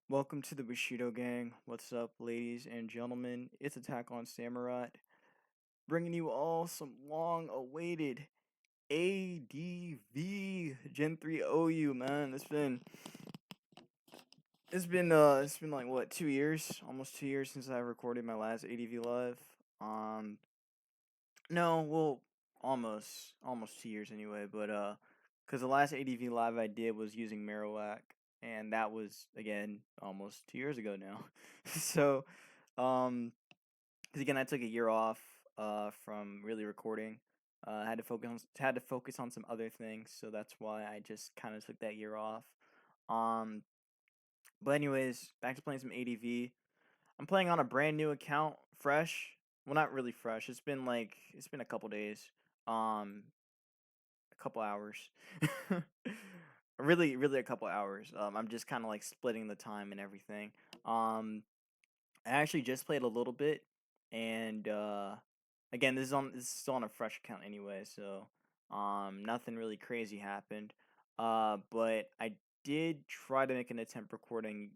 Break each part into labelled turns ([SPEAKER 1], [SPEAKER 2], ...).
[SPEAKER 1] Welcome to the Bushido Gang. What's up, ladies and gentlemen? It's Attack on Samurai, bringing you all some long-awaited ADV Gen 3 OU, man. It's been like what, 2 years? Almost 2 years since I recorded my last ADV live. Um no, well, almost 2 years anyway, but because the last ADV live I did was using Marowak, and that was again almost 2 years ago now. So, um, because again I took a year off from really recording. I had to focus on some other things, so that's why I just kind of took that year off. Um, but anyways, back to playing some ADV. I'm playing on a brand new account, fresh. Well, not really fresh. It's been a couple days. Um, a couple hours. Really a couple hours. I'm just kind of like splitting the time and everything. Um, I actually just played a little bit, and again, this is still on a fresh account anyway, so nothing really crazy happened. But I did try to make an attempt recording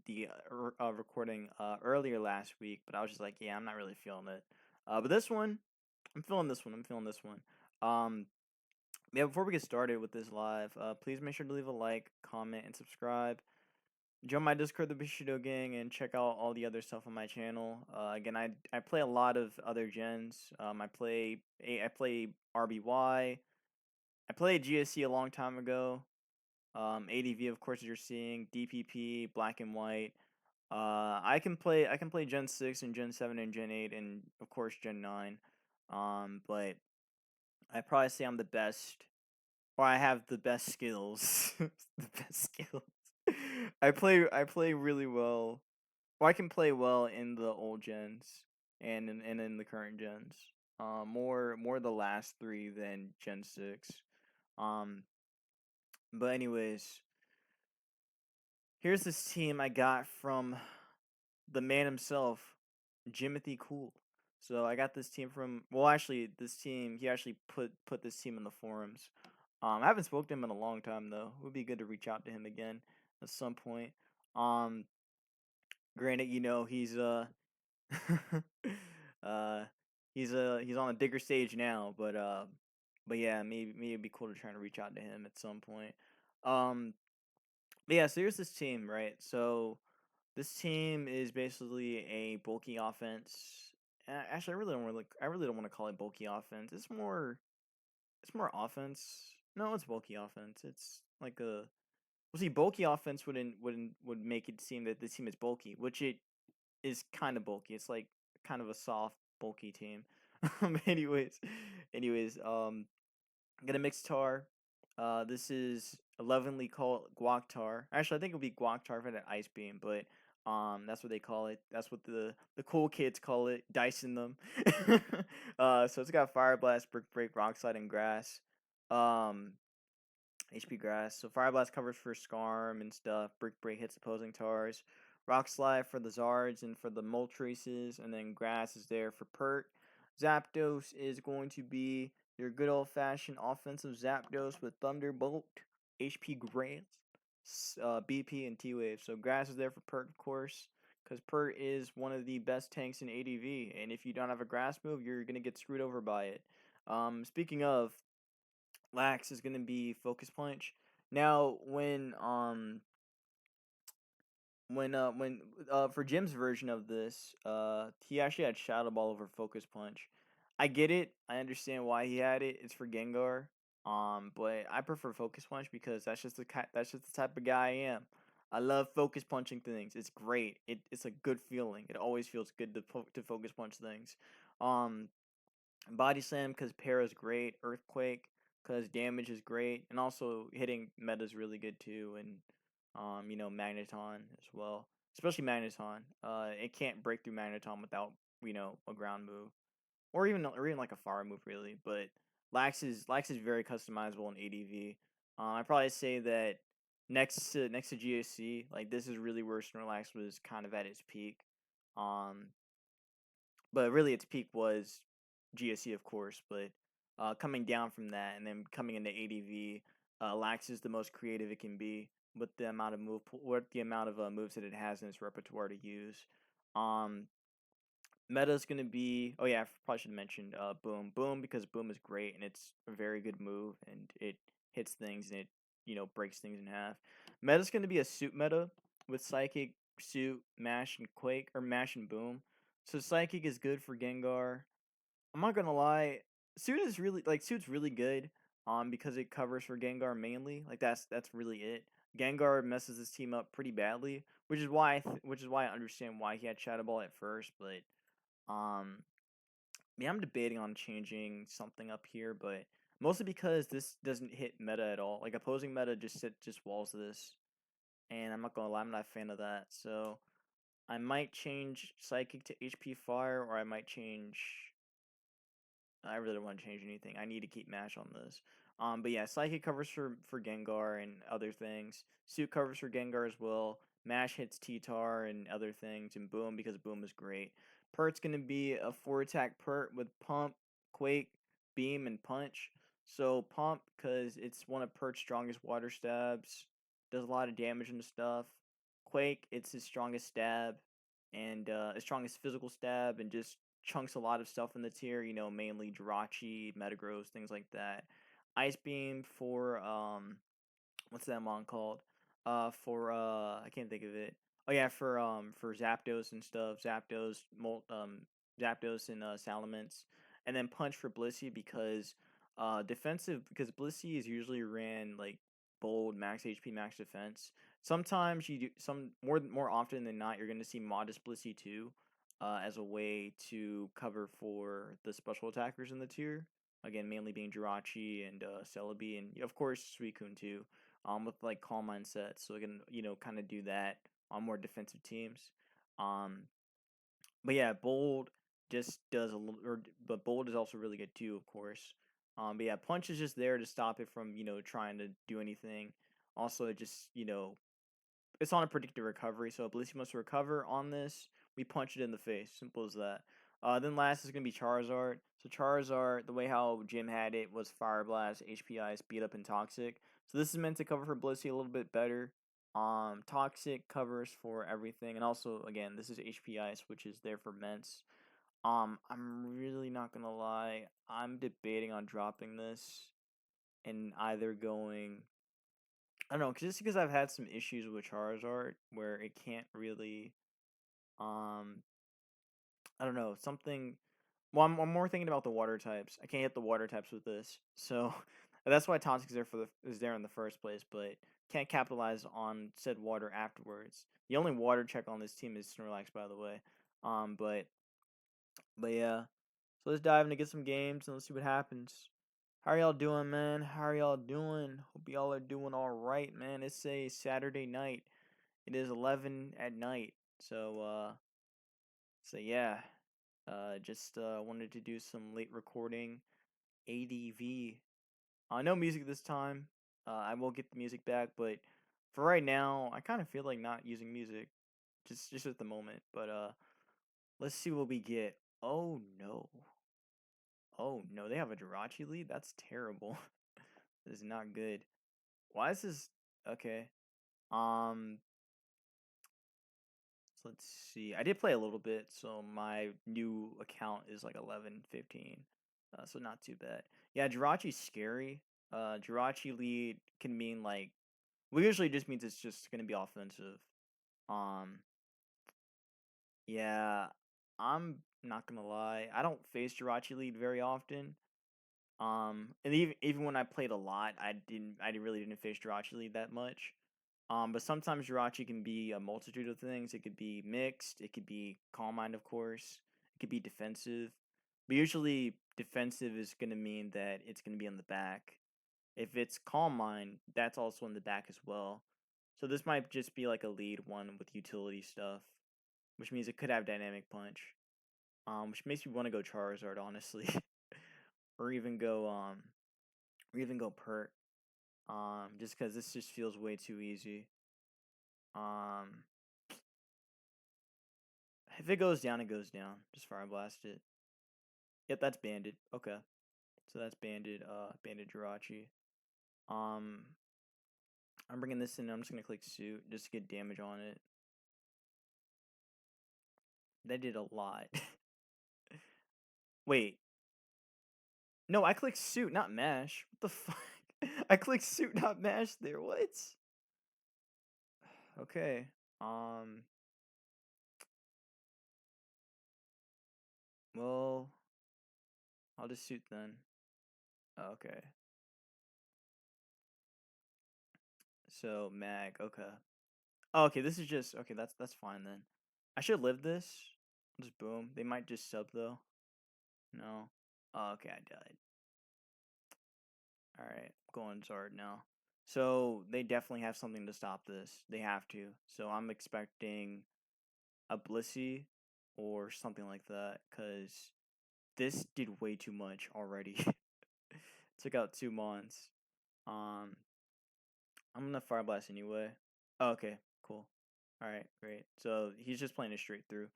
[SPEAKER 1] earlier last week, but I was just like, yeah, I'm not really feeling it. But this one, I'm feeling this one. I'm feeling this one. Um, yeah, before we get started with this live, please make sure to leave a like, comment, and subscribe. Join my Discord, the Bushido Gang, and check out all the other stuff on my channel. Again, I play a lot of other gens. I play RBY. I played GSC a long time ago. ADV, of course, as you're seeing. DPP, Black and White. I can play Gen 6 and Gen 7 and Gen 8 and of course Gen 9. But I probably say I'm the best, or I have the best skills. The best skills. I play really well. Or I can play well in the old gens and in the current gens. More the last three than Gen 6. Um, but anyways, here's this team I got from the man himself, Jimothy Cool. So I got this team from, well, actually this team, he actually put this team in the forums. I haven't spoken to him in a long time though. It would be good to reach out to him again at some point. Um Granted, he's uh he's on a bigger stage now, but yeah, maybe it'd be cool to try to reach out to him at some point. Um but yeah, so here's this team, right? So this team is basically a bulky offense. Actually, I really don't want to call it bulky offense. It's more offense. No, it's bulky offense. It's like a well, see, bulky offense would make it seem that this team is bulky, which it is kind of bulky. It's like kind of a soft, bulky team. Anyways, I'm gonna mix tar. This is lovingly called guac tar. Actually, I think it would be guac tar for that ice beam, but that's what they call it. That's what the cool kids call it, dicing them. So it's got fire blast, brick break, rock slide, and grass. Um, HP grass. So fire blast covers for Scarm and stuff. Brick break hits opposing tars. Rock slide for the Zards and for the Moltres, and then grass is there for Pert. Zapdos is going to be your good old fashioned offensive Zapdos with Thunderbolt, HP Grass, BP, and T Wave. So grass is there for Pert, of course, because Pert is one of the best tanks in ADV, and if you don't have a grass move, you're gonna get screwed over by it. Speaking of, Lax is gonna be Focus Punch. Now, when for Jim's version of this, he actually had Shadow Ball over Focus Punch. I get it. I understand why he had it. It's for Gengar. But I prefer Focus Punch because that's just the type of guy I am. I love focus punching things. It's great. It's a good feeling. It always feels good to focus punch things. Um, Body Slam because Para's great. Earthquake because damage is great, and also hitting meta is really good too. And Magneton as well, especially Magneton. It can't break through Magneton without a ground move, or even like a fire move really. But Lax is very customizable in ADV. I'd probably say that next to GSC, like this is really where Snorlax was kind of at its peak. Um, but really its peak was GSC, of course. But coming down from that and then coming into ADV, Lax is the most creative it can be. with the amount of moves that it has in its repertoire to use. Um, Meta's gonna be, oh yeah, I probably should have mentioned Boom. Boom, because Boom is great and it's a very good move and it hits things and it, breaks things in half. Meta's gonna be a suit meta with Psychic, Suit, Mash, and Quake, or Mash and Boom. So Psychic is good for Gengar. I'm not gonna lie, Suit's really good, because it covers for Gengar mainly. Like that's really it. Gengar messes this team up pretty badly, which is why I understand why he had Shadow Ball at first, but um, yeah, I'm debating on changing something up here, but mostly because this doesn't hit meta at all. Like opposing meta just walls this, and I'm not gonna lie, I'm not a fan of that. So I might change Psychic to HP Fire, or I might change. I really don't want to change anything. I need to keep Mash on this. But yeah, Psychic covers for Gengar and other things. Suit covers for Gengar as well. Mash hits T-Tar and other things, and Boom because Boom is great. Pert's gonna be a 4 attack Pert with Pump, Quake, Beam, and Punch. So Pump, because it's one of Pert's strongest water stabs, does a lot of damage and stuff. Quake, it's his strongest stab, and his strongest physical stab, and just chunks a lot of stuff in the tier, mainly Jirachi, Metagross, things like that. Ice Beam for what's that mon called? For I can't think of it. Oh yeah, for Zapdos and stuff. Zapdos and Salamence, and then Punch for Blissey because defensive because Blissey is usually ran like bold max HP max defense. Sometimes you do more often than not you're gonna see modest Blissey too, as a way to cover for the special attackers in the tier. Again, mainly being Jirachi and Celebi, and of course Suicune too, with like calm mindsets, so we can kind of do that on more defensive teams. Um, but yeah, bold just does a little, but bold is also really good too, of course. But yeah, punch is just there to stop it from trying to do anything. Also, it just it's on a predicted recovery, so Blissey must recover on this. We punch it in the face. Simple as that. Then last is gonna be Charizard. So Charizard, the way how Jim had it was Fire Blast, HPI, Speed Up, and Toxic. So this is meant to cover for Blissey a little bit better. Toxic covers for everything, and also again, this is HP Ice, which is there for Ments. I'm really not gonna lie. I'm debating on dropping this and either going I don't know, just because I've had some issues with Charizard where it can't really, um, I don't know, something. Well, I'm more thinking about the water types. I can't hit the water types with this, so that's why Toxic is there in the first place. But can't capitalize on said water afterwards. The only water check on this team is Snorlax, by the way. But yeah. So let's dive in to get some games and let's see what happens. How are y'all doing, man? How are y'all doing? Hope y'all are doing all right, man. It's a Saturday night. It is 11 at night. So yeah. Just wanted to do some late recording. ADV. No music this time. I will get the music back, but for right now, I kind of feel like not using music. Just at the moment. But let's see what we get. Oh no. Oh no, they have a Jirachi lead? That's terrible. This is not good. Why is this okay? Um So let's see. I did play a little bit, so my new account is like 11, 15. So not too bad. Yeah, Jirachi's scary. Jirachi lead can mean like well, usually just means it's just gonna be offensive. Um, yeah, I'm not gonna lie. I don't face Jirachi lead very often. And even when I played a lot, I really didn't face Jirachi lead that much. But sometimes Jirachi can be a multitude of things. It could be mixed. It could be Calm Mind, of course. It could be defensive. But usually, defensive is going to mean that it's going to be on the back. If it's Calm Mind, that's also in the back as well. So this might just be like a lead one with utility stuff, which means it could have Dynamic Punch. Which makes me want to go Charizard, honestly, or even go Pert. Just because this just feels way too easy. Um, If it goes down, it goes down. Just fire blast it. Yep, that's banded. Okay. So that's banded Jirachi. Um I'm bringing this in. I'm just gonna click suit just to get damage on it. That did a lot. Wait. No, I clicked suit, not mash. What the fuck? I clicked suit, not mash there. What? Okay. Um. Well, I'll just suit then. Okay. So mag. Okay. Oh, okay. This is just okay. That's fine then. I should live this. Just boom. They might just sub though. No. Oh, okay. I died. All right. Going Zard now. So they definitely have something to stop this. They have to. So I'm expecting a Blissey or something like that because this did way too much already. Took out 2 Mons. Um, I'm gonna Fire Blast anyway. Oh, okay, cool. All right, great. So he's just playing it straight through.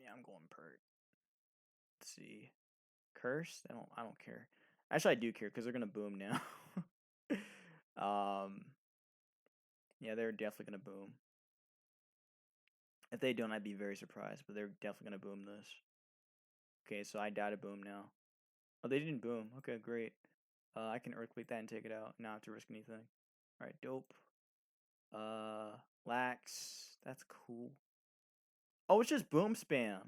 [SPEAKER 1] Yeah, I'm going Pert. Let's see. Curse? I don't care. Actually, I do care because they're gonna boom now. um, yeah, they're definitely gonna boom. If they don't, I'd be very surprised. But they're definitely gonna boom this. Okay, so I died a boom now. Oh, they didn't boom. Okay, great. I can earthquake that and take it out. Not have to risk anything. All right, dope. Uh, Lax. That's cool. Oh, it's just boom spam.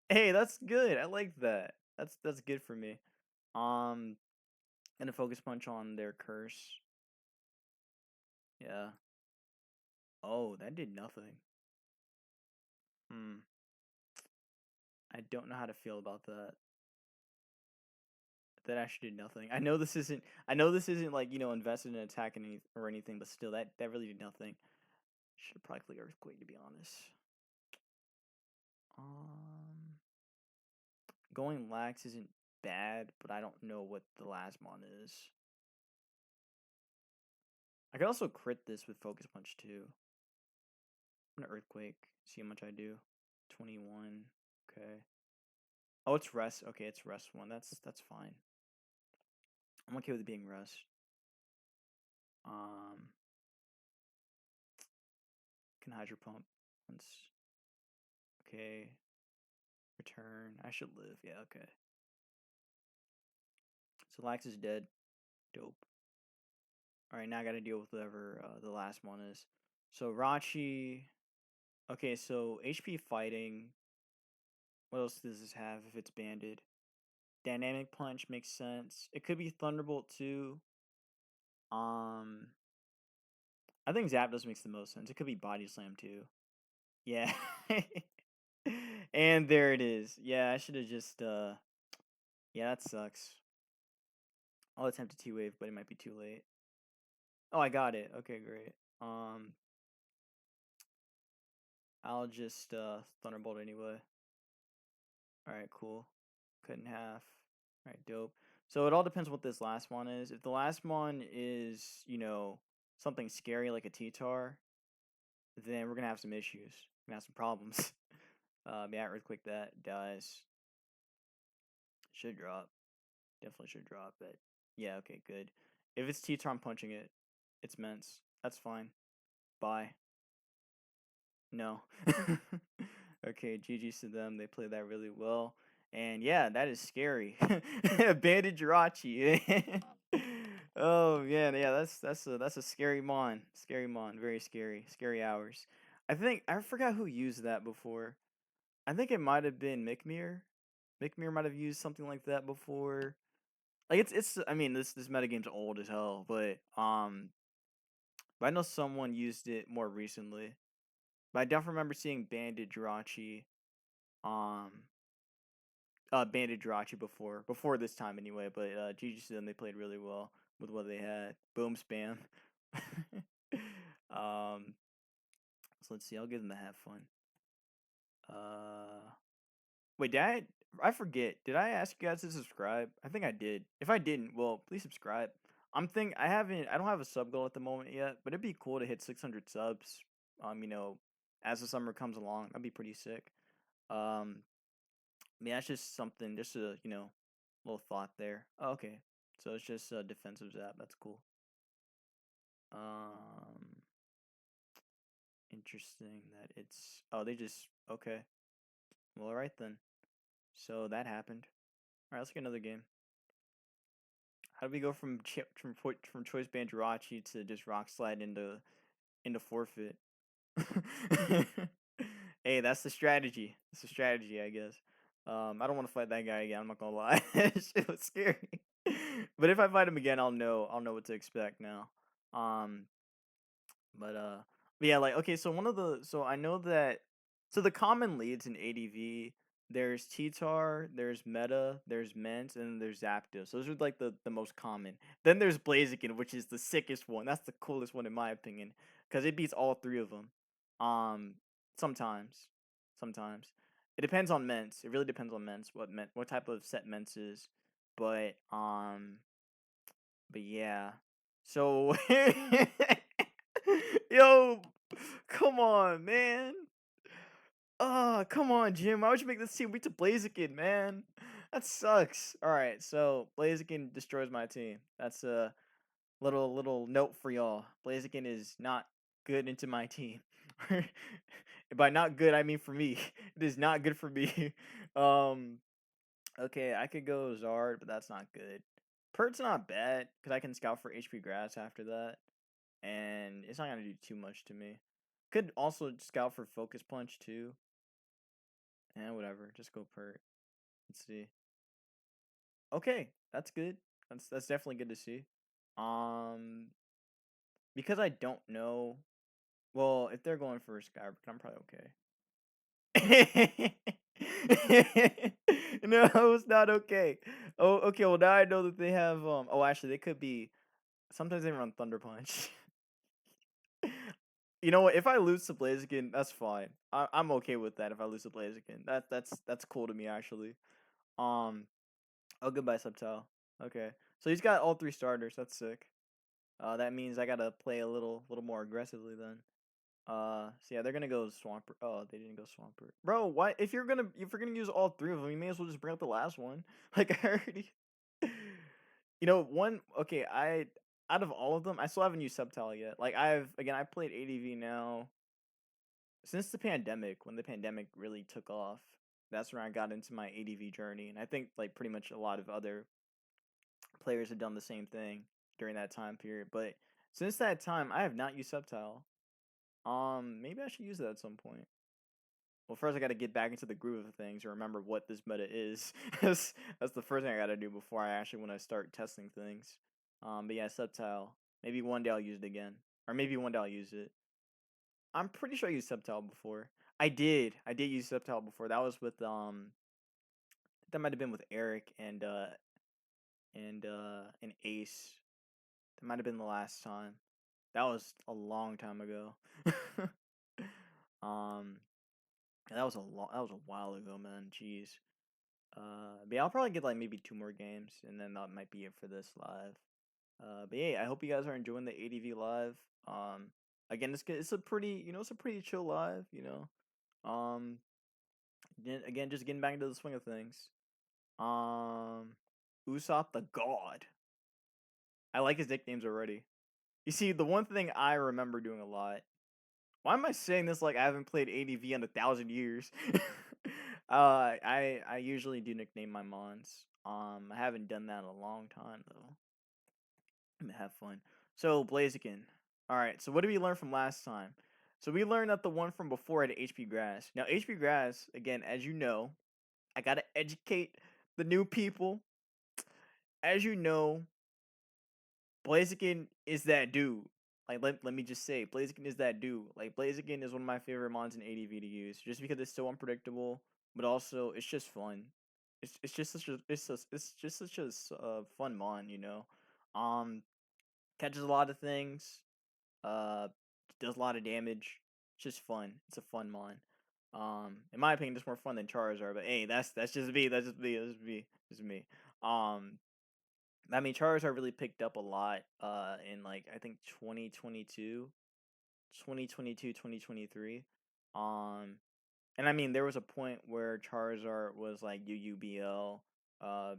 [SPEAKER 1] Hey, that's good. I like that. That's good for me. Um, and a focus punch on their curse. Yeah. Oh, that did nothing. Hmm. I don't know how to feel about that. That actually did nothing. I know this isn't. I know this isn't like invested in attacking or anything, but still, that really did nothing. Should probably click earthquake to be honest. Um, going lax isn't bad, but I don't know what the last mon is. I could also crit this with focus punch too. I'm gonna earthquake. See how much I do. 21. Okay. Oh, it's rest. Okay, it's rest one. That's fine. I'm okay with it being rest. Um, can hydro pump once. Okay. Return. I should live. Yeah. Okay. So Lax is dead. Dope. All right, now I got to deal with whatever the last one is. So Rachi. Okay, so HP fighting. What else does this have if it's banded? Dynamic punch makes sense. It could be Thunderbolt too. Um, I think Zapdos makes the most sense. It could be Body Slam too. Yeah. And there it is. Yeah, I should have just yeah, that sucks. I'll attempt a T-Wave, but it might be too late. Oh, I got it. Okay, great. I'll just Thunderbolt anyway. Alright, cool. Cut in half. Alright, dope. So it all depends what this last one is. If the last one is, something scary like a T-Tar, then we're gonna have some issues. We're gonna have some problems. Yeah, earthquake that dies. Should drop. Definitely should drop it. Yeah, okay, good. If it's T-Tar, I'm punching it. It's Mence. That's fine. Bye. No. Okay, GG's to them. They played that really well. And yeah, that is scary. Bandit Jirachi. Oh man, yeah, that's a scary mon. Scary mon. Very scary. Scary hours. I forgot who used that before. I think it might have been Mikmir. Mikmir might have used something like that before. Like it's I mean this metagame's old as hell, but I know someone used it more recently. But I definitely remember seeing Bandit Jirachi um Bandit Jirachi before this time anyway, but GG to them, they played really well with what they had. Boom spam. um so let's see, I'll give them to have fun. Uh Wait, I forget. Did I ask you guys to subscribe? I think I did. If I didn't, well, please subscribe. I don't have a sub goal at the moment yet, but it'd be cool to hit 600 subs. As the summer comes along, that'd be pretty sick. Um, that's just something, just a little thought there. Oh, okay. So it's just a defensive zap. That's cool. Um, Interesting that it's. Oh, they just okay. Well, all right then. So that happened. All right, let's get another game. How do we go from choice band Jirachi to just rock slide into forfeit? Hey, that's the strategy. It's a strategy, I guess. I don't want to fight that guy again. I'm not gonna lie. It was scary. But if I fight him again, I'll know what to expect now. Um, but yeah, like okay, so I know that the common leads in ADV, there's T-Tar, there's Meta, there's Ment, and then there's Zapdos. Those are like the most common. Then there's Blaziken, which is the sickest one. That's the coolest one in my opinion, because it beats all three of them. Um, sometimes, sometimes it depends on Ments. It really depends on Ments. What type of set Ments is, but but yeah. So yo, come on, man. Oh, come on, Jim. Why would you make this team weak to Blaziken, man? That sucks. All right, so Blaziken destroys my team. That's a little note for y'all. Blaziken is not good into my team. By not good, I mean for me. It is not good for me. Um, okay, I could go Zard, but that's not good. Pert's not bad because I can scout for HP grass after that, and it's not gonna do too much to me. Could also scout for focus punch too. And whatever, just go Pert. Let's see. Okay, that's good. That's definitely good to see. Um, because I don't know. Well, if they're going for a Skybird, I'm probably okay. No, it's not okay. Oh, okay. Well, now I know that they have. Oh, actually, they could be. Sometimes they run Thunder Punch. You know what? If I lose to Blaziken, that's fine. I'm okay with that. If I lose to Blaziken, that's cool to me actually. Um. Oh, goodbye, Subtile. Okay, so he's got all three starters. That's sick. That means I gotta play a little more aggressively then. So yeah, they're gonna go Swampert. Oh, they didn't go Swampert, bro. Why? If you're gonna use all three of them, you may as well just bring up the last one. Like I already, one. Okay, I out of all of them, I still haven't used Subtile yet. Like I played ADV now since the pandemic. When the pandemic really took off, that's when I got into my ADV journey, and I think like pretty much a lot of other players have done the same thing during that time period. But since that time, I have not used Subtile. Maybe I should use that at some point. Well, first I got to get back into the groove of things and remember what this meta is. That's the first thing I got to do before I actually want to start testing things. But yeah, Subtile. Maybe one day I'll use it again, or maybe one day I'll use it. I'm pretty sure I used Subtile before. I did. I did use Subtile before. That was with that might have been with Eric and Ace. That might have been the last time. That was a long time ago. um, that was a while ago, man. Jeez. But yeah, I'll probably get like maybe two more games, and then that might be it for this live. But yeah, I hope you guys are enjoying the ADV live. Again, it's a pretty it's a pretty chill live. Again, just getting back into the swing of things. Um, Usopp the God. I like his nicknames already. You see, the one thing I remember doing a lot. Why am I saying this like I haven't played ADV in 1,000 years? I usually do nickname my mons. I haven't done that in a long time though. I'm gonna have fun. So Blaziken. All right. So what did we learn from last time? So we learned that the one from before had HP Grass. Now HP Grass, again, as you know, I gotta educate the new people. As you know, Blaziken is that dude. Like let me just say, Blaziken is that dude. Like Blaziken is one of my favorite mons in ADV to use, just because it's so unpredictable, but also it's just fun. It's just such a it's just such a fun mon, catches a lot of things, uh, does a lot of damage. It's just fun. It's a fun mon. In my opinion, it's more fun than Charizard. But hey, that's just me. That's just me. That's just me. Just me. Um, I mean, Charizard really picked up a lot in like I think 2022, 2022, 2023. Um and I mean there was a point where Charizard was like UUBL.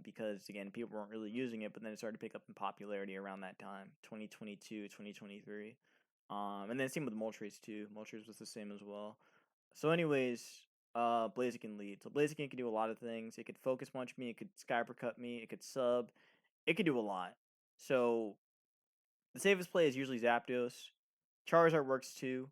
[SPEAKER 1] because again, people weren't really using it, but then it started to pick up in popularity around that time, 2022, 2023. And then same with Moltres too. Moltres was the same as well. So, anyways, Blaziken lead. So Blaziken can do a lot of things. It could focus punch me. It could sky uppercut me. It could sub. It could do a lot. So the safest play is usually Zapdos. Charizard works too.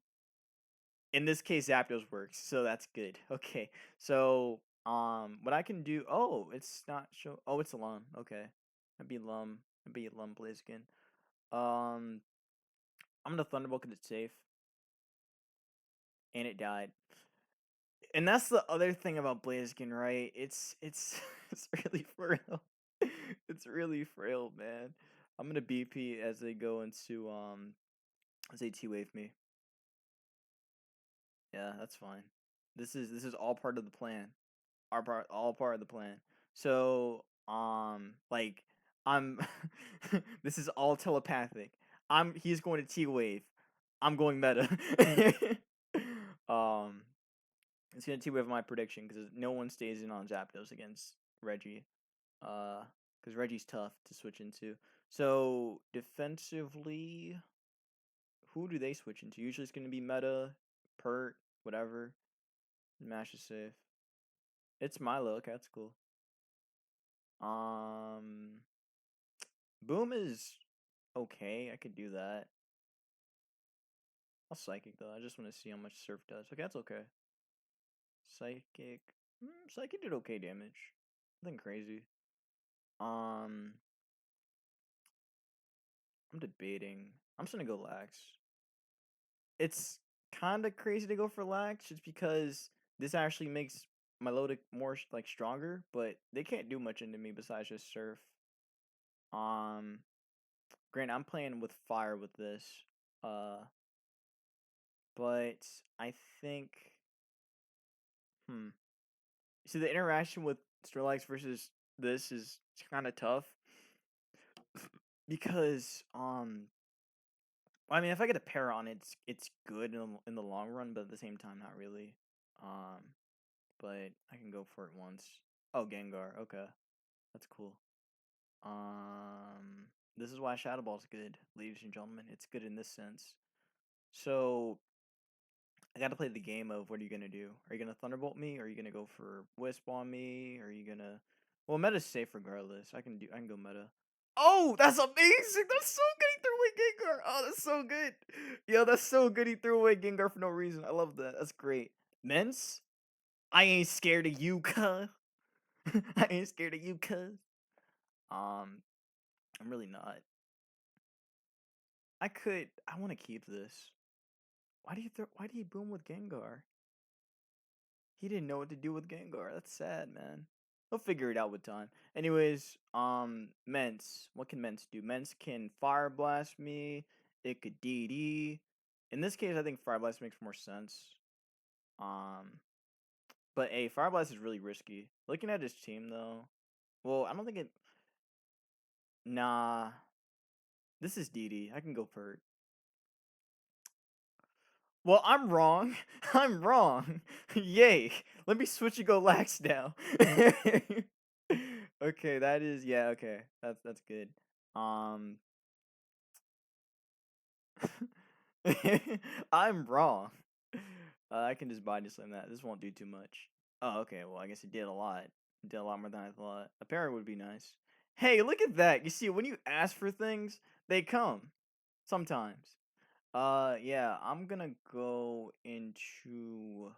[SPEAKER 1] In this case, Zapdos works, so that's good. Okay, so what I can do? Oh, it's not show. Oh, it's a Lum. Okay, I'd be Lum. I'd be Lum Blaziken. Um, I'm gonna Thunderbolt because it's safe, and it died. And that's the other thing about Blaziken, right? It's it's really frail. It's really frail, man. I'm gonna BP as they go into as they T-wave me. Yeah, that's fine. This is all part of the plan. All part of the plan. So, like I'm this is all telepathic. He's going to T-wave. I'm going meta. um it's gonna T-wave my prediction because no one stays in on Zapdos against Reggie. Because Reggie's tough to switch into. So defensively, who do they switch into? Usually it's gonna be Meta, Pert, whatever. Mash is safe. It's Milo. Okay, that's cool. Um, Boom is okay. I could do that. I'll Psychic though. I just want to see how much Surf does. Okay, that's okay. Psychic. Psychic did okay damage. Nothing crazy. Um, I'm debating. I'm just gonna go Lax. It's kind of crazy to go for Lax just because this actually makes my Melodic more like stronger, but they can't do much into me besides just Surf. Um, Granted, I'm playing with fire with this. Uh, but I think, hmm. See, the interaction with Snorlax versus this is kind of tough because, I mean, if I get a pair on it, it's good in the long run, but at the same time, not really. Um, but I can go for it once. Oh, Gengar. Okay, that's cool. This is why Shadow Ball's good, ladies and gentlemen. It's good in this sense. So I gotta play the game of what are you gonna do? Are you gonna Thunderbolt me? Or are you gonna go for Wisp on me? Or are you gonna? Well, meta's safe regardless. I can go meta. Oh, that's amazing! That's so good. He threw away Gengar. Oh, that's so good. Yo, that's so good. He threw away Gengar for no reason. I love that. That's great. Mence, I ain't scared of you, cuz. I ain't scared of you, cuz. Um, I'm really not. I could. I want to keep this. Why do you throw? Why do you boom with Gengar? He didn't know what to do with Gengar. That's sad, man. He'll figure it out with time. Anyways, Mence. What can Mence do? Mence can Fire Blast me. It could DD. In this case, I think Fire Blast makes more sense. Um, but a Fire Blast is really risky. Looking at his team though, well, I don't think it. Nah, this is DD. I can go Pert. Well, I'm wrong. I'm wrong. Yay. Let me switch and go lax now. Okay, that is yeah, okay. That's good. Um I'm wrong. I can just body slam that. This won't do too much. Oh, okay. Well, I guess it did a lot. It did a lot more than I thought. A parry would be nice. Hey, look at that. You see, when you ask for things, they come. Sometimes. Yeah, I'm gonna go into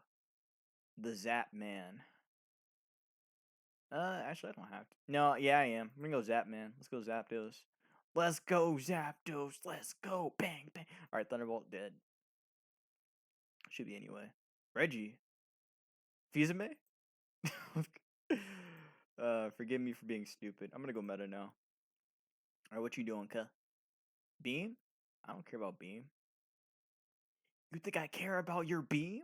[SPEAKER 1] the Zap Man. Actually, I don't have to. No, yeah, I am. I'm gonna go Zap Man. Let's go Zapdos. Let's go Zapdos. Let's go. Bang, bang. All right, Thunderbolt dead. Should be anyway. Reggie. Fizame? Forgive me for being stupid. I'm gonna go meta now. All right, what you doing, cuh? Beam? I don't care about Beam. You think I care about your Beam?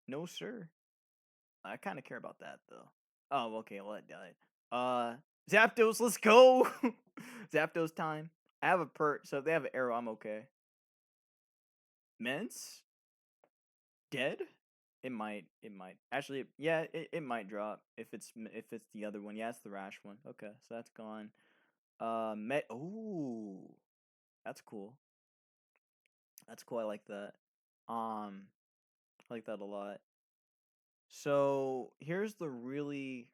[SPEAKER 1] No, sir. I kind of care about that though. Oh, okay. Well, it died. Zapdos, let's go. Zapdos time. I have a pert, so if they have an arrow, I'm okay. Mence? Dead? It might. It might. Actually, yeah, it might drop if it's the other one. Yeah, it's the rash one. Okay, so that's gone. Met. Ooh, that's cool. That's cool. I like that. I like that a lot. So here's the really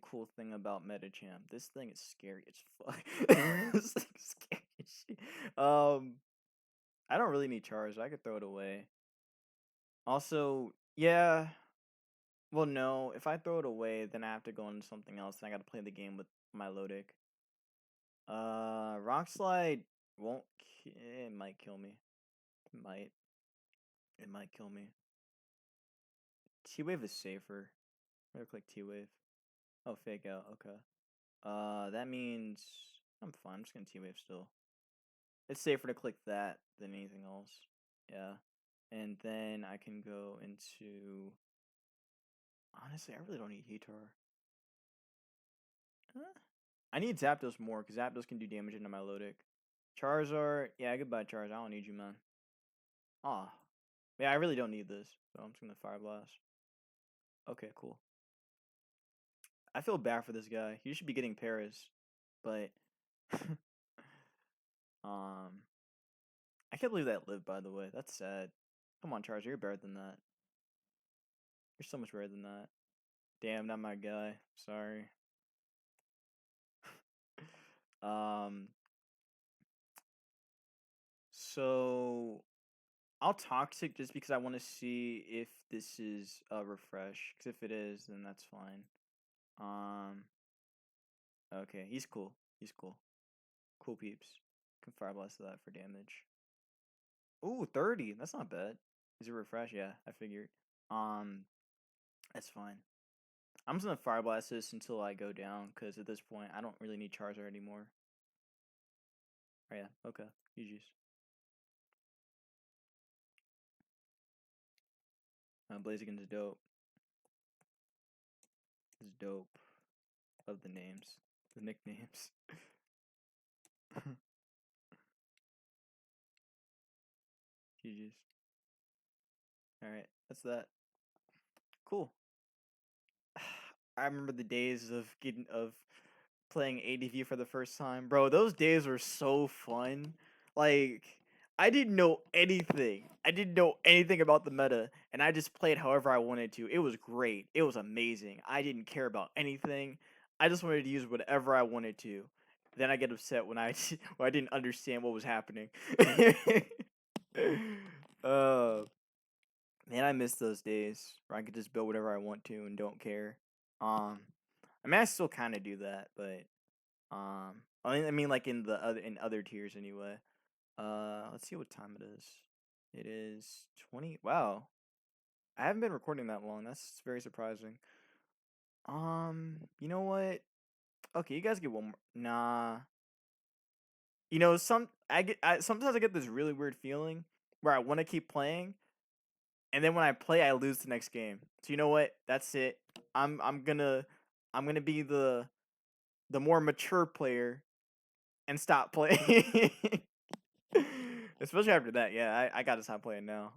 [SPEAKER 1] cool thing about Metacham. This thing is scary as fuck. This thing is scary as shit. I don't really need charge. I could throw it away. Also, yeah. Well, no. If I throw it away, then I have to go into something else, and I got to play the game with my Lodic. Rock Slide won't. It might kill me. It might. It might kill me. T Wave is safer. I look like T Wave. Oh, fake out. Okay. That means I'm fine. I'm just gonna T Wave still. It's safer to click that than anything else. Yeah. And then I can go into. Honestly, I really don't need Heatar. Huh? I need Zapdos more because Zapdos can do damage into my Lodic. Charizard, yeah, goodbye Charizard. I don't need you, man. Aw. Yeah, I really don't need this. So I'm just gonna Fire Blast. Okay, cool. I feel bad for this guy. He should be getting Paris. But um I can't believe that lived, by the way. That's sad. Come on, Charizard, you're better than that. You're so much better than that. Damn, not my guy. Sorry. um so I'll Toxic just because I want to see if this is a refresh. Because if it is, then that's fine. Um, okay, he's cool. He's cool. Cool peeps. Can Fire Blast that for damage. Ooh, 30. That's not bad. Is it refresh? Yeah, I figured. Um, that's fine. I'm just gonna Fire Blast this until I go down, because at this point, I don't really need Charizard anymore. Oh, yeah, okay. GG's. Blaziken is dope. Is dope. Love the names. The nicknames. GG's. Alright, that's that. Cool. I remember the days of playing ADV for the first time. Bro, those days were so fun. Like, I didn't know anything. I didn't know anything about the meta, and I just played however I wanted to. It was great. It was amazing. I didn't care about anything. I just wanted to use whatever I wanted to. Then I get upset when I when I didn't understand what was happening. uh Man, I miss those days where I could just build whatever I want to and don't care. I mean, I still kind of do that, but I mean, like in other tiers anyway. Let's see what time it is. It is 20. Wow, I haven't been recording that long. That's very surprising. You know what? Okay, you guys get one more. Nah, sometimes I get this really weird feeling where I want to keep playing, and then when I play, I lose the next game. So you know what? That's it. I'm gonna be the more mature player and stop playing. Especially after that, yeah, I gotta stop playing now.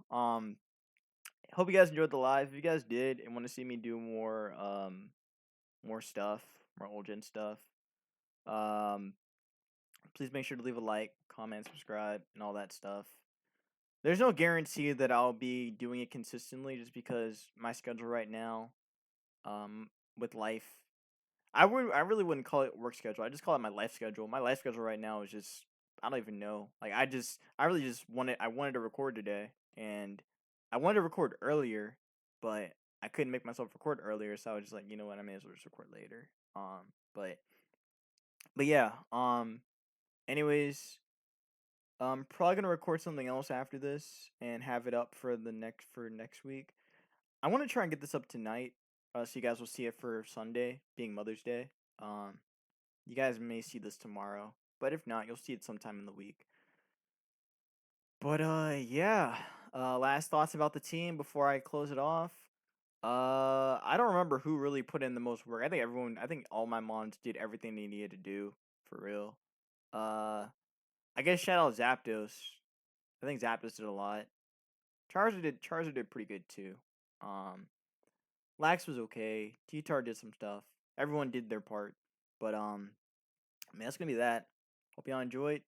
[SPEAKER 1] Hope you guys enjoyed the live. If you guys did and want to see me do more stuff, more old gen stuff, um, please make sure to leave a like, comment, subscribe, and all that stuff. There's no guarantee that I'll be doing it consistently, just because my schedule right now, with life, I really wouldn't call it work schedule. I just call it my life schedule. My life schedule right now is just, I don't even know. Like, I really just wanted to record today, and I wanted to record earlier, but I couldn't make myself record earlier, so I was just like, you know what, I may as well just record later. But yeah. Anyways, I'm probably gonna record something else after this and have it up for next week. I want to try and get this up tonight, so you guys will see it for Sunday, being Mother's Day. Um, you guys may see this tomorrow, but if not, you'll see it sometime in the week. But yeah. Last thoughts about the team before I close it off. I don't remember who really put in the most work. I think all my mons did everything they needed to do, for real. I guess shout out Zapdos. I think Zapdos did a lot. Charizard did pretty good too. Lax was okay. T-Tar did some stuff. Everyone did their part. But man, that's gonna be that. Hope y'all enjoyed.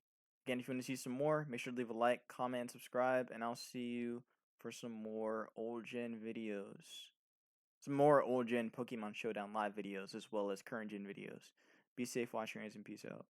[SPEAKER 1] Again, if you want to see some more, make sure to leave a like, comment, and subscribe, and I'll see you for some more old gen videos. Some more old gen Pokemon Showdown live videos as well as current gen videos. Be safe, wash your hands, and peace out.